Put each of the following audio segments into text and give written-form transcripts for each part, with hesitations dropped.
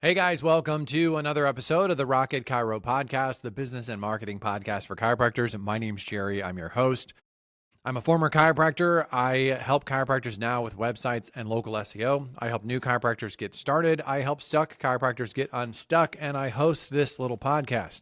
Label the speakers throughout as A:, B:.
A: Hey guys, welcome to another episode of the Rocket Chiro Podcast, the business and marketing podcast for chiropractors. My name's Jerry. I'm your host. I'm a former chiropractor. I help chiropractors now with websites and local SEO. I help new chiropractors get started. I help stuck chiropractors get unstuck, and I host this little podcast.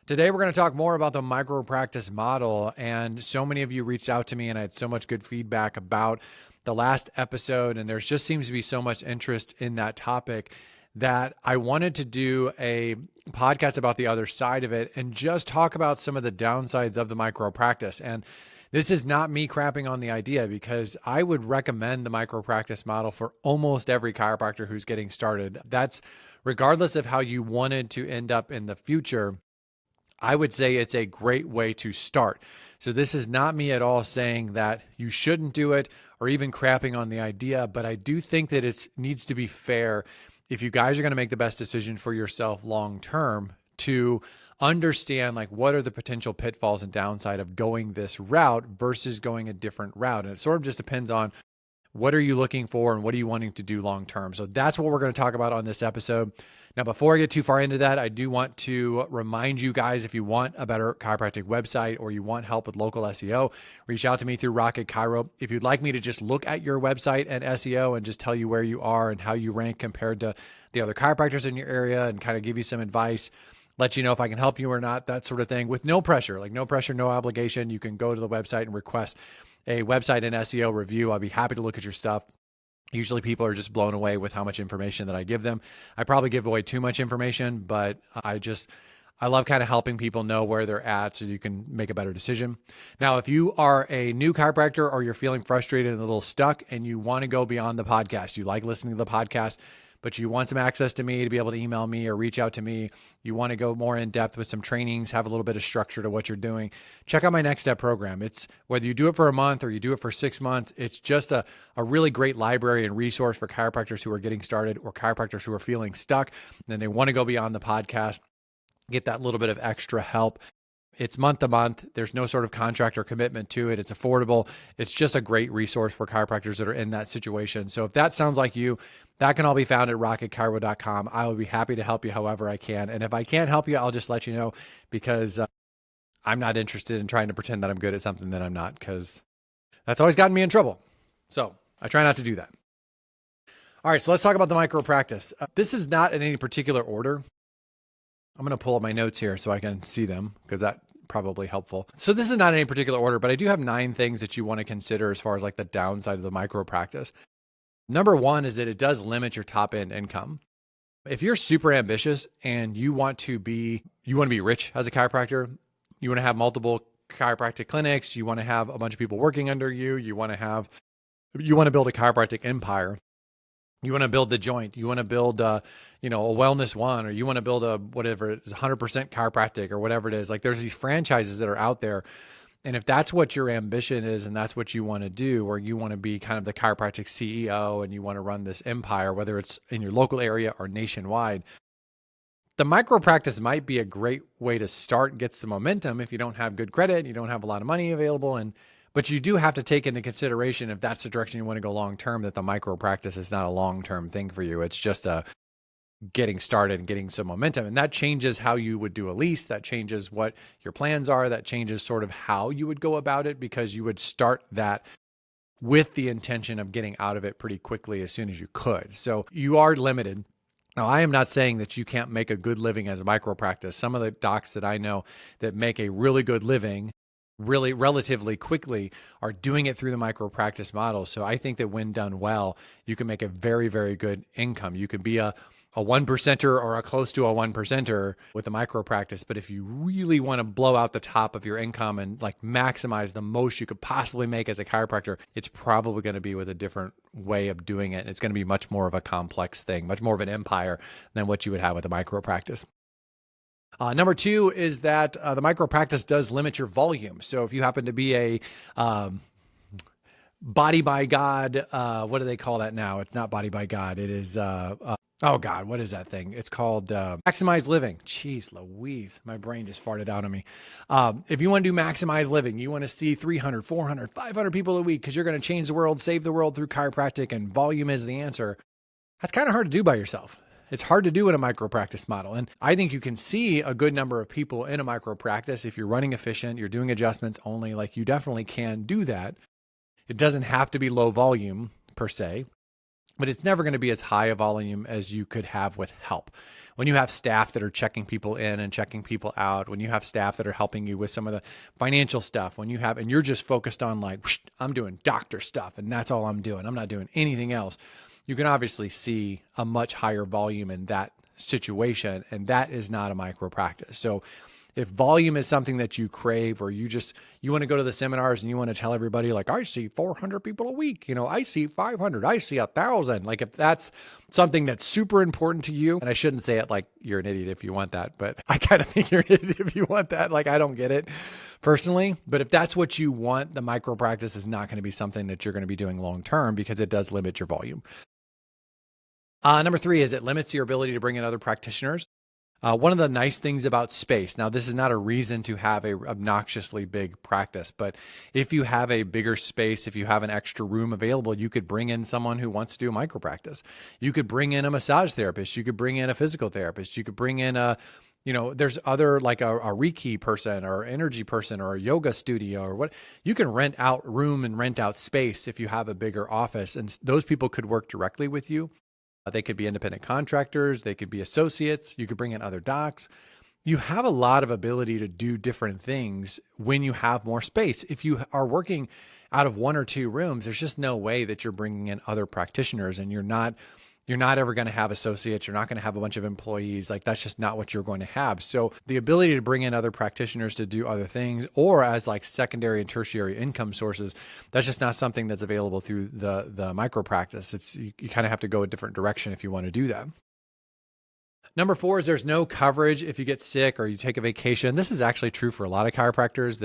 A: Today, we're going to talk more about the micro practice model. And so many of you reached out to me, and I had so much good feedback about the last episode. And there just seems to be so much interest in that topic that I wanted to do a podcast about the other side of it and just talk about some of the downsides of the micro practice. And this is not me crapping on the idea, because I would recommend the micro practice model for almost every chiropractor who's getting started. That's regardless of how you wanted to end up in the future. I would say it's a great way to start. So this is not me at all saying that you shouldn't do it or even crapping on the idea, but I do think that it needs to be fair if you guys are going to make the best decision for yourself long term to understand like what are the potential pitfalls and downside of going this route versus going a different route. And it sort of just depends on what are you looking for and what are you wanting to do long term. So that's what we're going to talk about on this episode. Now, before I get too far into that, I do want to remind you guys, if you want a better chiropractic website or you want help with local SEO, reach out to me through Rocket Chiro. If you'd like me to just look at your website and SEO and just tell you where you are and how you rank compared to the other chiropractors in your area and kind of give you some advice, let you know if I can help you or not, that sort of thing, with no pressure, no obligation. You can go to the website and request a website and SEO review. I'll be happy to look at your stuff. Usually people are just blown away with how much information that I give them. I probably give away too much information, but I love kind of helping people know where they're at so you can make a better decision. Now, if you are a new chiropractor or you're feeling frustrated and a little stuck and you want to go beyond the podcast, you like listening to the podcast, but you want some access to me to be able to email me or reach out to me, you want to go more in depth with some trainings, have a little bit of structure to what you're doing, check out my Next Step program. It's whether you do it for a month or you do it for 6 months, it's just a really great library and resource for chiropractors who are getting started or chiropractors who are feeling stuck and they want to go beyond the podcast, get that little bit of extra help. It's month to month. There's no sort of contract or commitment to it. It's affordable. It's just a great resource for chiropractors that are in that situation. So if that sounds like you, that can all be found at rocketchiro.com. I will be happy to help you however I can. And if I can't help you, I'll just let you know, because I'm not interested in trying to pretend that I'm good at something that I'm not, because that's always gotten me in trouble. So I try not to do that. All right, so let's talk about the micro practice. This is not in any particular order. I'm going to pull up my notes here so I can see them, because that's probably helpful. So this is not in any particular order, but I do have 9 things that you want to consider as far as like the downside of the micro practice. Number 1 is that it does limit your top end income. If you're super ambitious and you want to be rich as a chiropractor, you want to have multiple chiropractic clinics, you want to have a bunch of people working under you, you want to build a chiropractic empire. You want to build the joint, you want to build a wellness one, or you want to build a whatever it is, 100% chiropractic or whatever it is. Like there's these franchises that are out there. And if that's what your ambition is and that's what you want to do, or you want to be kind of the chiropractic CEO and you want to run this empire, whether it's in your local area or nationwide, the micro practice might be a great way to start and get some momentum if you don't have good credit and you don't have a lot of money available. But you do have to take into consideration, if that's the direction you want to go long term, that the micro practice is not a long term thing for you. It's just a getting started and getting some momentum. And that changes how you would do a lease. That changes what your plans are. That changes sort of how you would go about it, because you would start that with the intention of getting out of it pretty quickly as soon as you could. So you are limited. Now, I am not saying that you can't make a good living as a micro practice. Some of the docs that I know that make a really good living really relatively quickly are doing it through the micro practice model. So I think that when done well, you can make a very, very good income. You can be a 1%er or a close to a 1%er with a micro practice. But if you really want to blow out the top of your income and like maximize the most you could possibly make as a chiropractor, it's probably going to be with a different way of doing it. It's going to be much more of a complex thing, much more of an empire than what you would have with a micro practice. Number 2 is that the micro practice does limit your volume. So if you happen to be a body by God, what do they call that now? It's not body by God. It is, oh God, what is that thing? It's called maximize living. Jeez Louise, my brain just farted out on me. If you want to do maximize living, you want to see 300, 400, 500 people a week because you're going to change the world, save the world through chiropractic, and volume is the answer. That's kind of hard to do by yourself. It's hard to do in a micro practice model. And I think you can see a good number of people in a micro practice. If you're running efficient, you're doing adjustments only, like you definitely can do that. It doesn't have to be low volume per se, but it's never going to be as high a volume as you could have with help. When you have staff that are checking people in and checking people out, when you have staff that are helping you with some of the financial stuff, when you have, and you're just focused on like, I'm doing doctor stuff and that's all I'm doing, I'm not doing anything else, you can obviously see a much higher volume in that situation. And that is not a micro practice. So if volume is something that you crave, or you want to go to the seminars and you want to tell everybody like, I see 400 people a week, I see 500, I see 1,000. Like if that's something that's super important to you, and I shouldn't say it like you're an idiot if you want that, but I kind of think you're an idiot if you want that. Like I don't get it personally, but if that's what you want, the micro practice is not going to be something that you're going to be doing long-term because it does limit your volume. Number 3 is it limits your ability to bring in other practitioners. One of the nice things about space, now this is not a reason to have a obnoxiously big practice, but if you have a bigger space, if you have an extra room available, you could bring in someone who wants to do a micro practice. You could bring in a massage therapist. You could bring in a physical therapist. You could bring in there's other like a Reiki person or energy person or a yoga studio or what. You can rent out room and rent out space if you have a bigger office, and those people could work directly with you. They could be independent contractors. They could be associates. You could bring in other docs. You have a lot of ability to do different things when you have more space. If you are working out of 1 or 2 rooms, there's just no way that you're bringing in other practitioners, and you're not ever going to have associates. You're not going to have a bunch of employees. Like that's just not what you're going to have. So the ability to bring in other practitioners to do other things, or as like secondary and tertiary income sources, that's just not something that's available through the micro practice. You kind of have to go a different direction if you want to do that. Number 4 is there's no coverage if you get sick or you take a vacation. This is actually true for a lot of chiropractors.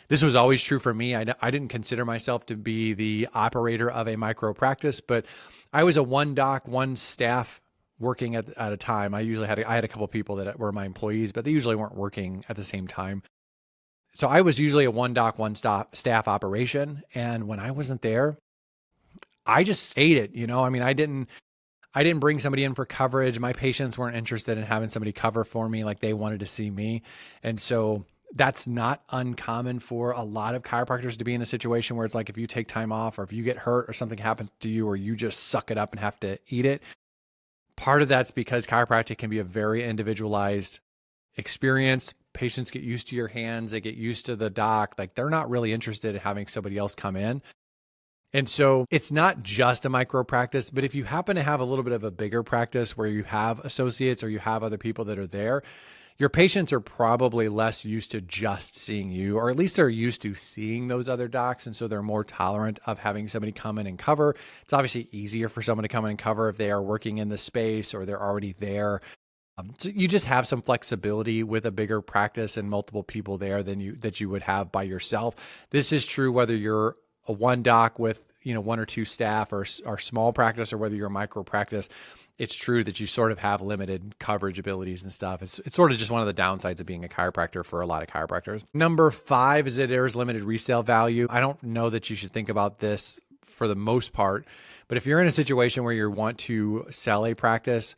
A: This was always true for me. I didn't consider myself to be the operator of a micro practice, but I was a 1 doc, 1 staff working at a time. I had a couple of people that were my employees, but they usually weren't working at the same time. So I was usually a 1 doc, 1 staff operation. And when I wasn't there, I just ate it. I didn't bring somebody in for coverage. My patients weren't interested in having somebody cover for me. Like they wanted to see me. And so that's not uncommon for a lot of chiropractors to be in a situation where it's like, if you take time off or if you get hurt or something happens to you, or you just suck it up and have to eat it. Part of that's because chiropractic can be a very individualized experience. Patients get used to your hands. They get used to the doc. Like they're not really interested in having somebody else come in. And so it's not just a micro practice, but if you happen to have a little bit of a bigger practice where you have associates or you have other people that are there, your patients are probably less used to just seeing you, or at least they're used to seeing those other docs. And so they're more tolerant of having somebody come in and cover. It's obviously easier for someone to come in and cover if they are working in the space or they're already there. So you just have some flexibility with a bigger practice and multiple people there that you would have by yourself. This is true whether you're a 1 doc with 1 or 2 staff or small practice, or whether you're a micro practice. It's true that you sort of have limited coverage abilities and stuff. It's sort of just one of the downsides of being a chiropractor for a lot of chiropractors. Number 5 is that there's limited resale value. I don't know that you should think about this for the most part, but if you're in a situation where you want to sell a practice,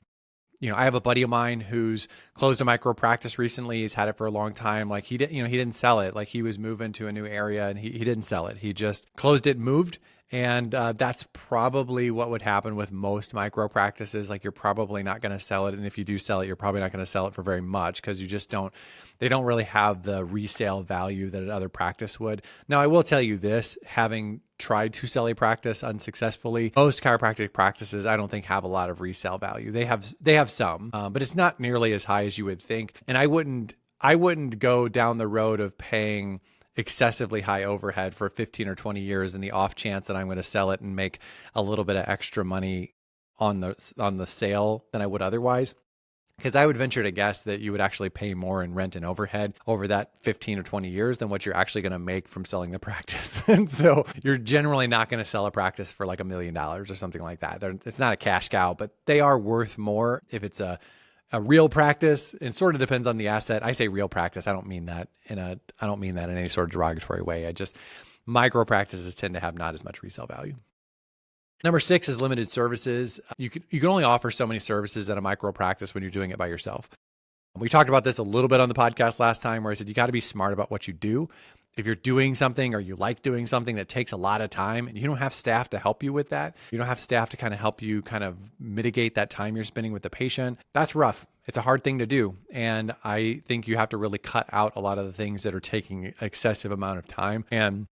A: I have a buddy of mine who's closed a micro practice recently. He's had it for a long time. Like he didn't sell it. Like he was moving to a new area and he didn't sell it. He just closed it, moved. And that's probably what would happen with most micro practices. Like you're probably not going to sell it. And if you do sell it, you're probably not going to sell it for very much because they don't really have the resale value that another practice would. Now, I will tell you this, having tried to sell a practice unsuccessfully, most chiropractic practices, I don't think have a lot of resale value. They have some, but it's not nearly as high as you would think. And I wouldn't go down the road of paying excessively high overhead for 15 or 20 years in the off chance that I'm going to sell it and make a little bit of extra money on the sale than I would otherwise. Because I would venture to guess that you would actually pay more in rent and overhead over that 15 or 20 years than what you're actually going to make from selling the practice. And so you're generally not going to sell a practice for like $1 million or something like that. It's not a cash cow, but they are worth more if it's a real practice. It sort of depends on the asset. I say real practice. I don't mean that in any sort of derogatory way. Micro practices tend to have not as much resale value. Number 6 is limited services. You can only offer so many services at a micro practice when you're doing it by yourself. We talked about this a little bit on the podcast last time where I said you got to be smart about what you do. If you're doing something or you like doing something that takes a lot of time and you don't have staff to help you with that, you don't have staff to kind of help you kind of mitigate that time you're spending with the patient, that's rough. It's a hard thing to do. And I think you have to really cut out a lot of the things that are taking excessive amount of time. And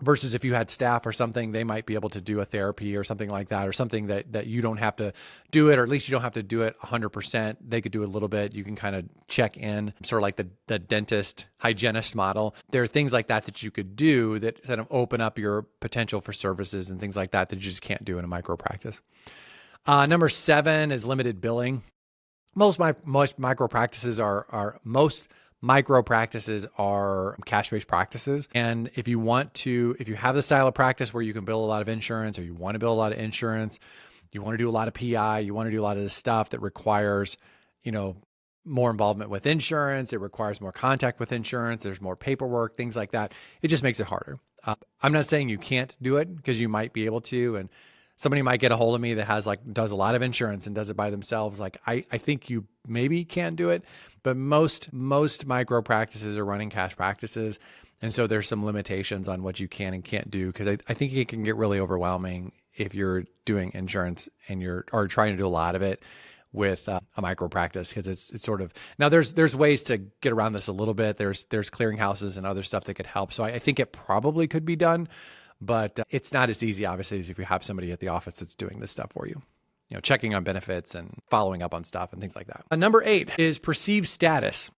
A: versus if you had staff or something, they might be able to do a therapy or something like that, or something that you don't have to do it, or at least you don't have to do it 100%. They could do a little bit. You can kind of check in, sort of like the dentist hygienist model. There are things like that you could do that kind of open up your potential for services and things like that you just can't do in a micro practice. Number 7 is limited billing. Most micro practices are cash-based practices. And if you have the style of practice where you can bill a lot of insurance, or you want to bill a lot of insurance, you want to do a lot of PI, you want to do a lot of this stuff that requires, more involvement with insurance, it requires more contact with insurance, there's more paperwork, things like that. It just makes it harder. I'm not saying you can't do it, because you might be able to, and somebody might get a hold of me that does a lot of insurance and does it by themselves. I think you maybe can do it, but most micro practices are running cash practices. And so there's some limitations on what you can and can't do, because I think it can get really overwhelming if you're doing insurance and you're trying to do a lot of it with a micro practice, because it's sort of, now there's ways to get around this a little bit. There's clearinghouses and other stuff that could help. So I think it probably could be done. But it's not as easy, obviously, as if you have somebody at the office that's doing this stuff for you, checking on benefits and following up on stuff and things like that. Number 8 is perceived status,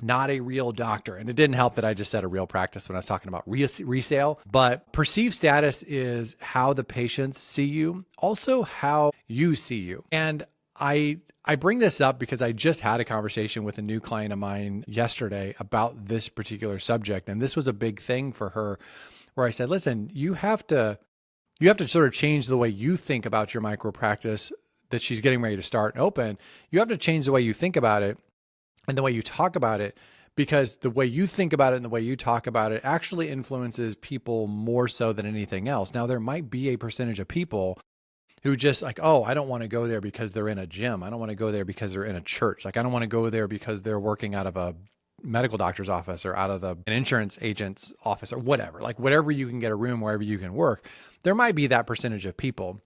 A: not a real doctor. And it didn't help that I just said a real practice when I was talking about resale, but perceived status is how the patients see you, also how you see you. And I bring this up because I just had a conversation with a new client of mine yesterday about this particular subject. And this was a big thing for her, where I said, listen, you have to sort of change the way you think about your micro practice that she's getting ready to start and open. You have to change the way you think about it and the way you talk about it, because the way you think about it and the way you talk about it actually influences people more so than anything else. Now, there might be a percentage of people who just I don't want to go there because they're in a gym. I don't want to go there because they're in a church. I don't want to go there because they're working out of a medical doctor's office or out of an insurance agent's office or whatever, whatever you can get a room, wherever you can work. There might be that percentage of people.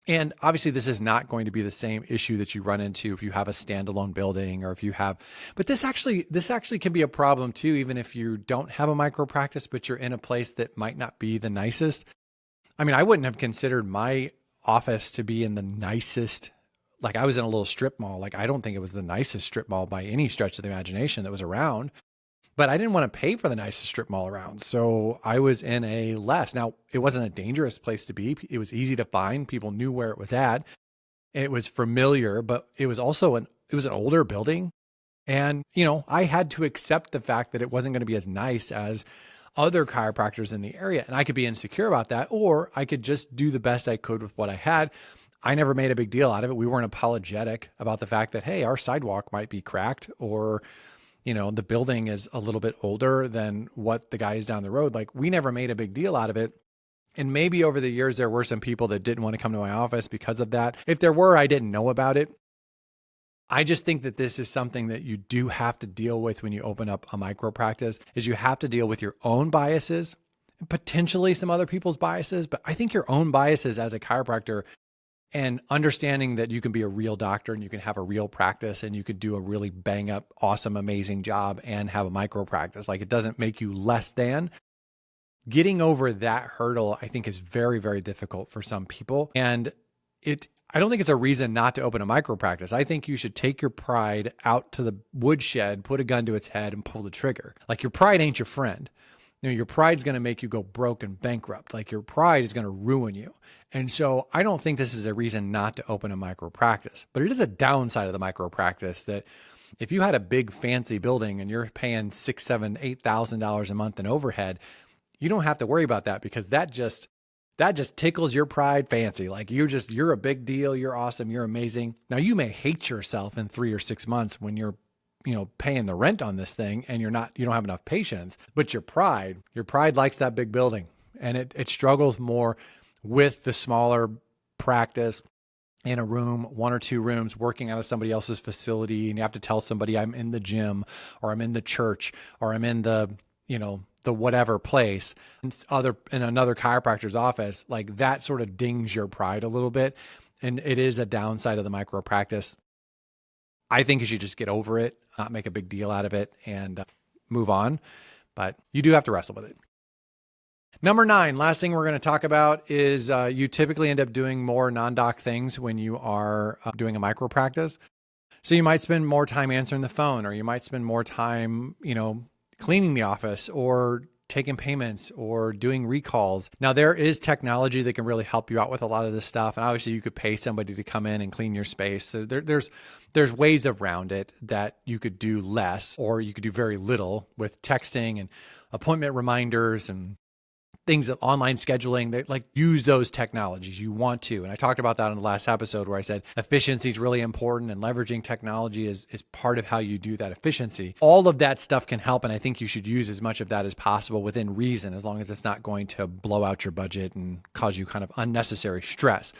A: And obviously this is not going to be the same issue that you run into if you have a standalone building, or if you have, but this actually can be a problem too, even if you don't have a micro practice, but you're in a place that might not be the nicest. I mean, I wouldn't have considered my office to be in the nicest. I was in a little strip mall. I don't think it was the nicest strip mall by any stretch of the imagination that was around, but I didn't want to pay for the nicest strip mall around. So I was in a less. Now, it wasn't a dangerous place to be. It was easy to find. People knew where it was at. It was familiar, but it was also an older building. And, I had to accept the fact that it wasn't going to be as nice as other chiropractors in the area. And I could be insecure about that, or I could just do the best I could with what I had. I never made a big deal out of it. We weren't apologetic about the fact that, hey, our sidewalk might be cracked, or, the building is a little bit older than what the guy is down the road. We never made a big deal out of it. And maybe over the years, there were some people that didn't want to come to my office because of that. If there were, I didn't know about it. I just think that this is something that you do have to deal with when you open up a micro practice, is you have to deal with your own biases, and potentially some other people's biases. But I think your own biases as a chiropractor, and understanding that you can be a real doctor and you can have a real practice and you could do a really bang up, awesome, amazing job and have a micro practice. It doesn't make you less than. Getting over that hurdle, I think, is very, very difficult for some people. And I don't think it's a reason not to open a micro practice. I think you should take your pride out to the woodshed, put a gun to its head, and pull the trigger. Your pride ain't your friend. Your pride's going to make you go broke and bankrupt. Your pride is going to ruin you. And so I don't think this is a reason not to open a micro practice, but it is a downside of the micro practice that if you had a big fancy building and you're paying $6,000, $7,000, $8,000 a month in overhead, you don't have to worry about that, because that just tickles your pride fancy. You're a big deal. You're awesome. You're amazing. Now you may hate yourself in 3 or 6 months when you're paying the rent on this thing and you don't have enough patience, but your pride likes that big building, and it struggles more with the smaller practice in a room, 1 or 2 rooms, working out of somebody else's facility, and you have to tell somebody I'm in the gym or I'm in the church or I'm in the, the whatever place, in another chiropractor's office, like that sort of dings your pride a little bit. And it is a downside of the micro practice. I think you should just get over it, not make a big deal out of it, and move on. But you do have to wrestle with it. Number 9, last thing we're going to talk about is you typically end up doing more non-doc things when you are doing a micro practice. So you might spend more time answering the phone, or you might spend more time, cleaning the office or taking payments or doing recalls. Now, there is technology that can really help you out with a lot of this stuff. And obviously you could pay somebody to come in and clean your space. So there's ways around it that you could do less, or you could do very little with texting and appointment reminders and things of online scheduling. That like use those technologies you want to. And I talked about that in the last episode where I said efficiency is really important and leveraging technology is part of how you do that efficiency. All of that stuff can help. And I think you should use as much of that as possible within reason, as long as it's not going to blow out your budget and cause you kind of unnecessary stress.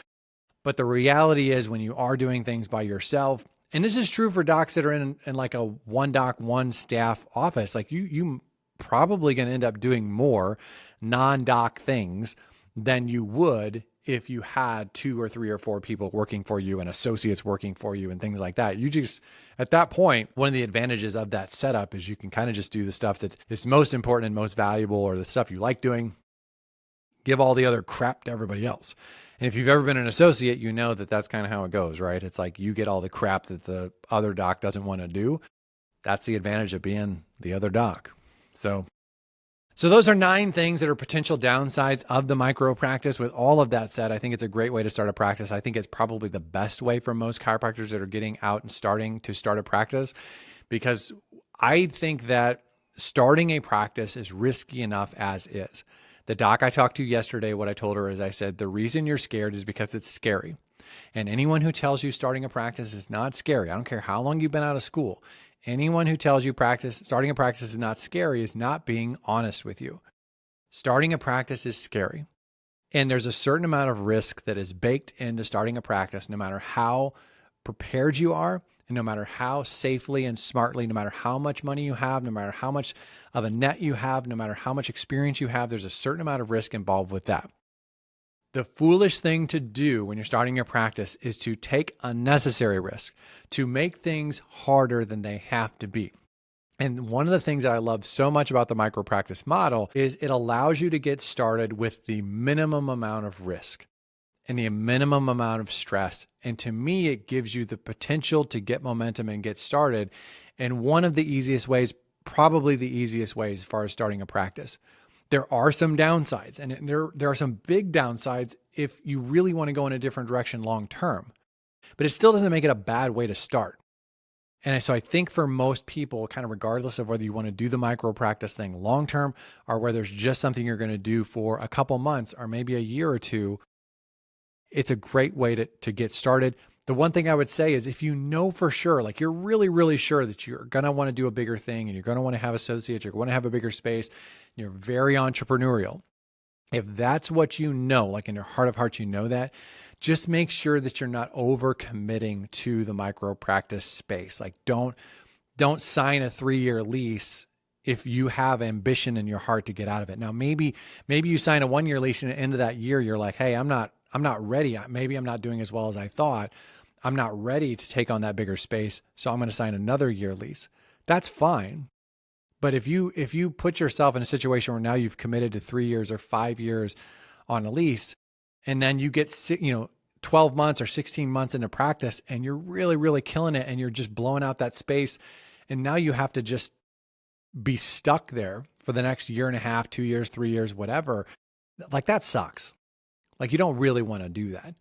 A: But the reality is when you are doing things by yourself, and this is true for docs that are in like a 1 doc, 1 staff office, like you probably going to end up doing more non-doc things than you would if you had 2 or 3 or 4 people working for you and associates working for you and things like that. You just, at that point, one of the advantages of that setup is you can kind of just do the stuff that is most important and most valuable, or the stuff you like doing, give all the other crap to everybody else. And if you've ever been an associate, you know that that's kind of how it goes, right? It's like you get all the crap that the other doc doesn't want to do. That's the advantage of being the other doc. So those are 9 things that are potential downsides of the micro practice. With all of that said, I think it's a great way to start a practice. I think it's probably the best way for most chiropractors that are getting out and starting to start a practice, because I think that starting a practice is risky enough as is. The doc I talked to yesterday, what I told her is I said, the reason you're scared is because it's scary. And anyone who tells you starting a practice is not scary, I don't care how long you've been out of school, anyone who tells you starting a practice is not scary is not being honest with you. Starting a practice is scary. And there's a certain amount of risk that is baked into starting a practice, no matter how prepared you are, and no matter how safely and smartly, no matter how much money you have, no matter how much of a net you have, no matter how much experience you have, there's a certain amount of risk involved with that. The foolish thing to do when you're starting your practice is to take unnecessary risk, to make things harder than they have to be. And one of the things that I love so much about the micro practice model is it allows you to get started with the minimum amount of risk and the minimum amount of stress. And to me, it gives you the potential to get momentum and get started. And one of the easiest ways, probably the easiest ways as far as starting a practice. There are some downsides, and there are some big downsides if you really want to go in a different direction long term, but it still doesn't make it a bad way to start. And so I think for most people, kind of regardless of whether you want to do the micro practice thing long term, or whether it's just something you're going to do for a couple months or maybe a year or two, it's a great way to get started. The one thing I would say is if you know for sure, like you're really, really sure that you're going to want to do a bigger thing and you're going to want to have associates, you're going to have a bigger space, you're very entrepreneurial. If that's what you know, like in your heart of hearts, you know that, just make sure that you're not over committing to the micro practice space. Like don't sign a 3-year lease if you have ambition in your heart to get out of it. Now, maybe you sign a 1-year lease and at the end of that year, you're like, hey, I'm not ready. Maybe I'm not doing as well as I thought. I'm not ready to take on that bigger space. So I'm going to sign another year lease. That's fine. But if you put yourself in a situation where now you've committed to 3 years or 5 years on a lease, and then you get 12 months or 16 months into practice and you're really, really killing it and you're just blowing out that space, and now you have to just be stuck there for the next year and a half, 2 years, 3 years, whatever, like that sucks. Like you don't really want to do that.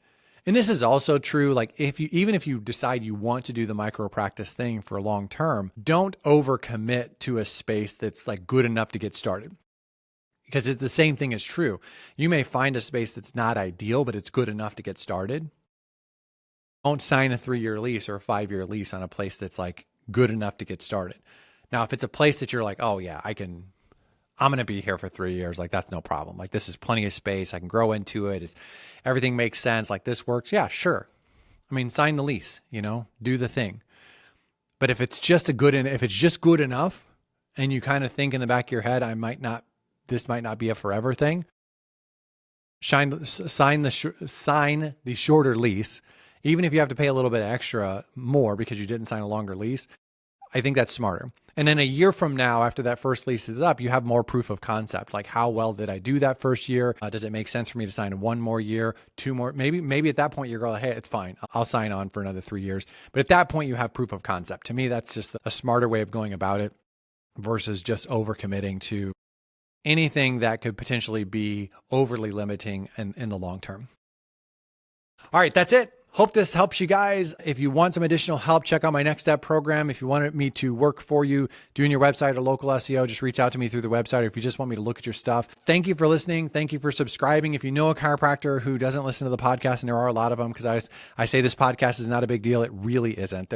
A: And this is also true. Like even if you decide you want to do the micro practice thing for long term, don't overcommit to a space that's like good enough to get started. Because it's the same thing is true. You may find a space that's not ideal, but it's good enough to get started. Don't sign a 3-year lease or a 5-year lease on a place that's like good enough to get started. Now, if it's a place that you're like, oh yeah, I can I'm going to be here for 3 years. Like, that's no problem. Like, this is plenty of space. I can grow into it. Everything makes sense. Like, this works. Yeah, sure. I mean, sign the lease, do the thing. But if it's just good enough, and you kind of think in the back of your head, this might not be a forever thing, sign the shorter lease, even if you have to pay a little bit extra more because you didn't sign a longer lease. I think that's smarter. And then a year from now, after that first lease is up, you have more proof of concept. Like, how well did I do that first year? Does it make sense for me to sign one more year, two more? Maybe at that point you're going, hey, it's fine. I'll sign on for another 3 years. But at that point you have proof of concept. To me, that's just a smarter way of going about it versus just overcommitting to anything that could potentially be overly limiting in the long term. All right, that's it. Hope this helps you guys. If you want some additional help, check out my Next Step program. If you want me to work for you, doing your website or local SEO, just reach out to me through the website. Or if you just want me to look at your stuff. Thank you for listening. Thank you for subscribing. If you know a chiropractor who doesn't listen to the podcast, and there are a lot of them, because I say this podcast is not a big deal. It really isn't.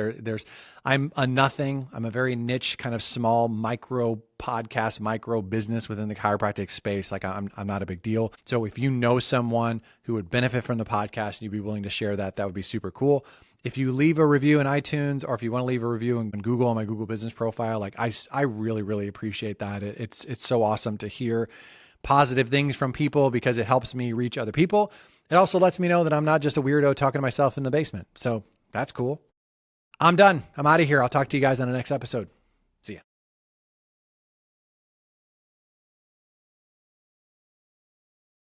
A: I'm a nothing. I'm a very niche, kind of small micro podcast, micro business within the chiropractic space. Like, I'm not a big deal. So if you know someone who would benefit from the podcast and you'd be willing to share that would be super cool. If you leave a review in iTunes, or if you want to leave a review in Google on my Google business profile, like, I really, really appreciate that. It's so awesome to hear positive things from people because it helps me reach other people. It also lets me know that I'm not just a weirdo talking to myself in the basement. So that's cool. I'm done. I'm out of here. I'll talk to you guys on the next episode.